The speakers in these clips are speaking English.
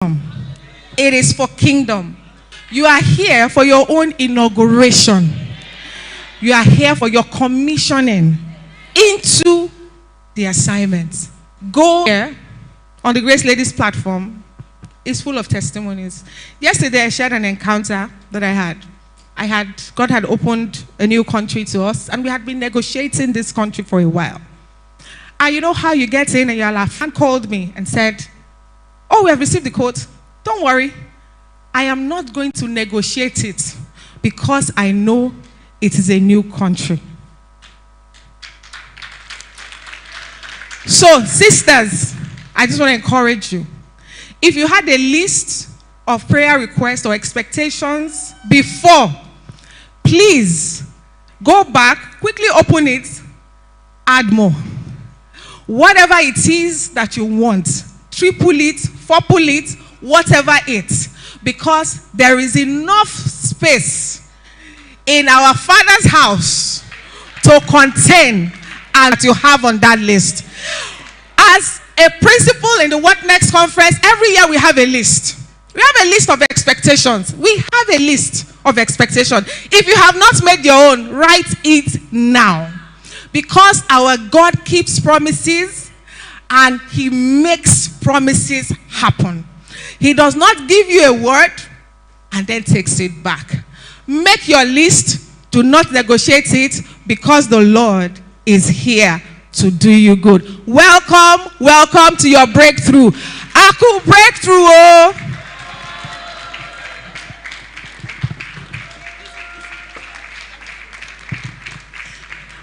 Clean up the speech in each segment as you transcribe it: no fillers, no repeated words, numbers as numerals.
It is for kingdom. You are here for your own inauguration. You are here for your commissioning into the assignment. Go here on the Grace Ladies platform. It's full of testimonies. Yesterday I shared an encounter that I had. God had opened a new country to us, and we had been negotiating this country for a while. And you know how you get in and you're like, a fan called me and said, "Oh, we have received the quote. Don't worry. I am not going to negotiate it because I know it is a new country." So, sisters, I just want to encourage you. If you had a list of prayer requests or expectations before, please go back, quickly open it, add more. Whatever it is that you want, triple it, fourple it, whatever it, because there is enough space in our Father's house to contain as you have on that list. As a principle in the WhatNext conference, every year we have a list. We have a list of expectations. We have a list of expectations. If you have not made your own, write it now. Because our God keeps promises and He makes promises happen. He does not give you a word and then takes it back. Make your list. Do not negotiate it, because the Lord is here to do you good. Welcome, welcome to your breakthrough. Aku breakthrough. Oh.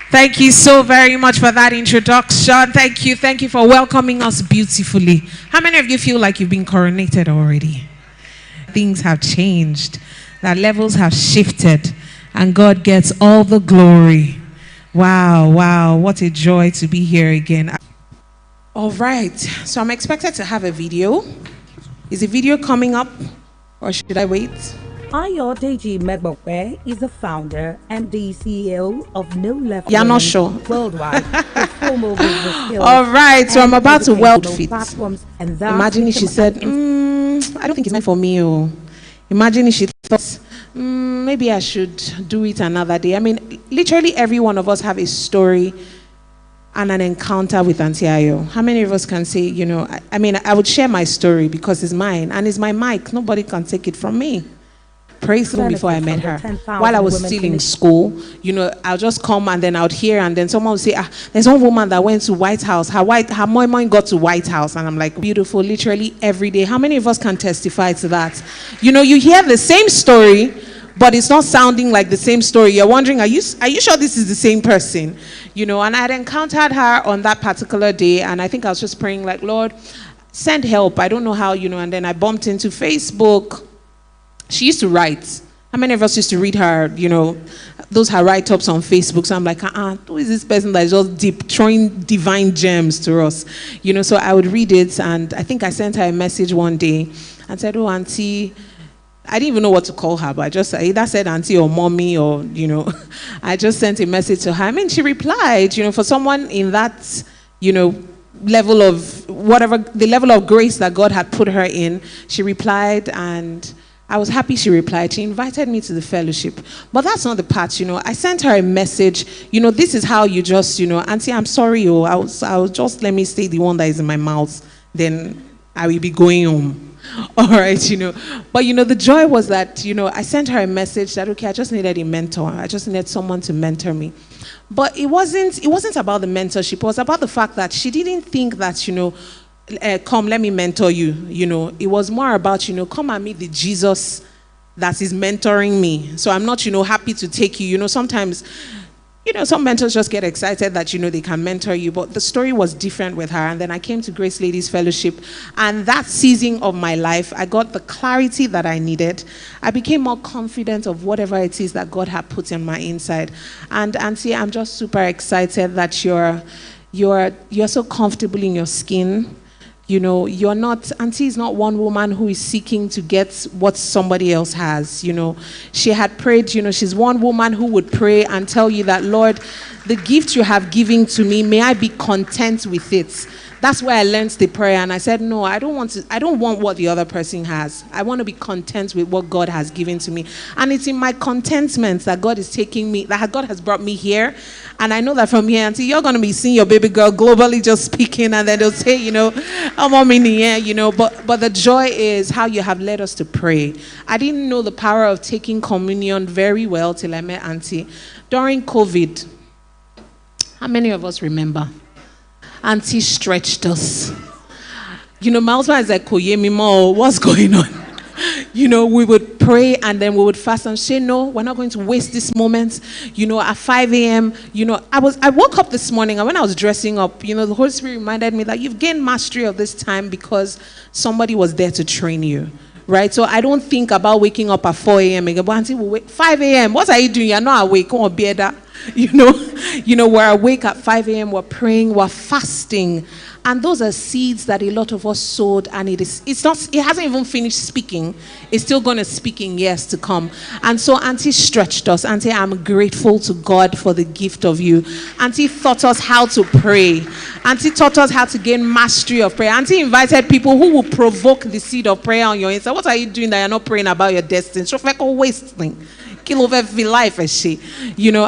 Thank you so very much for that introduction. Thank you for welcoming us beautifully. How many of you feel like you've been coronated already? Things have changed, that levels have shifted, and God gets all the glory. Wow, what a joy to be here again. All right, so I'm expected to have a video. Is the video coming up, or should I wait? Ayodeji Megbope is the founder and the CEO of No Left You're not sure. Worldwide. All right, so I'm about to weld fit. Imagine if she said, I don't think it's meant for me. Or imagine if she thought, maybe I should do it another day. I mean, literally every one of us have a story and an encounter with Auntie Ayo. How many of us can say, I would share my story because it's mine and it's my mic. Nobody can take it from me. Praise the Lord. Before I met her, while I was still in school, I'll just come and then I would hear, and then someone would say, there's one woman that went to White House. Her moi got to White House, and I'm like, beautiful, literally every day. How many of us can testify to that? You hear the same story, but it's not sounding like the same story. You're wondering, are you sure this is the same person? And I had encountered her on that particular day, and I think I was just praying like, Lord, send help. I don't know how, and then I bumped into Facebook. She used to write. How many of us used to read her, those her write-ups on Facebook? So I'm like, who is this person that is just throwing divine gems to us? So I would read it, and I think I sent her a message one day and said, oh, Auntie, I didn't even know what to call her, but I just either said Auntie or Mommy or, I just sent a message to her. I mean, she replied, for someone in that, level of whatever, the level of grace that God had put her in, she replied, and I was happy she replied. She invited me to the fellowship. But that's not the part, I sent her a message. This is how you just, Auntie, I'm sorry, I'll just let me stay the one that is in my mouth. Then I will be going home. All right, But, the joy was that, I sent her a message that, okay, I just needed a mentor. I just needed someone to mentor me. But it wasn't about the mentorship. It was about the fact that she didn't think that, come, let me mentor you. It was more about, come and meet the Jesus that is mentoring me. So I'm not, happy to take you. Sometimes, some mentors just get excited that, they can mentor you. But the story was different with her. And then I came to Grace Ladies Fellowship. And that season of my life, I got the clarity that I needed. I became more confident of whatever it is that God had put in my inside. And Auntie, I'm just super excited that you're so comfortable in your skin. You're not, Auntie is not one woman who is seeking to get what somebody else has. She had prayed, she's one woman who would pray and tell you that, Lord, the gift you have given to me, may I be content with it. That's where I learned the prayer, and I said, no, I don't want what the other person has. I want to be content with what God has given to me. And it's in my contentment that God is taking me, that God has brought me here. And I know that from here until you're going to be seeing your baby girl globally just speaking, and then they'll say, I'm on in the air, but the joy is how you have led us to pray. I didn't know the power of taking communion very well till I met Auntie. During COVID, how many of us remember? Auntie stretched us. My husband is like, Koyemimo, what's going on? We would pray and then we would fast and say, no, we're not going to waste this moment. At 5 a.m., I woke up this morning, and when I was dressing up, the Holy Spirit reminded me that you've gained mastery of this time because somebody was there to train you. Right? So I don't think about waking up at 4 a.m. again. But Auntie will wake 5 a.m. What are you doing? You're not awake. Come on, be that. We're awake at 5 a.m. We're praying, we're fasting. And those are seeds that a lot of us sowed, and it hasn't even finished speaking. It's still going to speak in years to come. And so Auntie stretched us. Auntie, I'm grateful to God for the gift of you. Auntie taught us how to pray. Auntie taught us how to gain mastery of prayer. Auntie invited people who will provoke the seed of prayer on your inside. What are you doing that you're not praying about your destiny? So like wasting. Kill over every life, as she,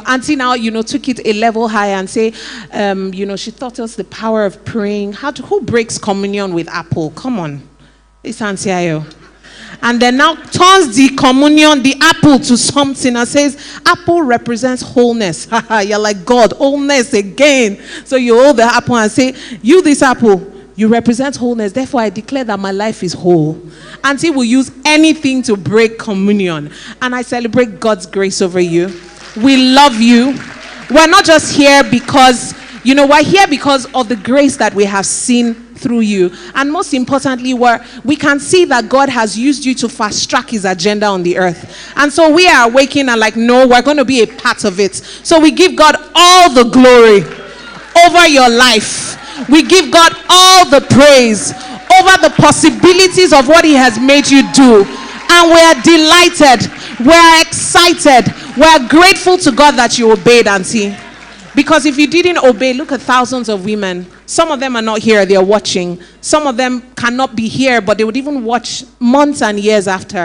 Auntie now, took it a level higher and say, she taught us the power of praying. Who breaks communion with apple? Come on, it's Auntie Ayo. And then now turns the communion, the apple, to something and says, apple represents wholeness. You're like, God, wholeness again. So you hold the apple and say, you, this apple, you represent wholeness. Therefore, I declare that my life is whole. Auntie will use anything to break communion. And I celebrate God's grace over you. We love you. We're not just here because, we're here because of the grace that we have seen through you. And most importantly, we can see that God has used you to fast track his agenda on the earth. And so we are awakening and like, no, we're going to be a part of it. So we give God all the glory over your life. We give God all the praise over the possibilities of what he has made you do. And we are delighted. We are excited. We are grateful to God that you obeyed, Auntie. Because if you didn't obey, look at thousands of women. Some of them are not here, they are watching. Some of them cannot be here, but they would even watch months and years after.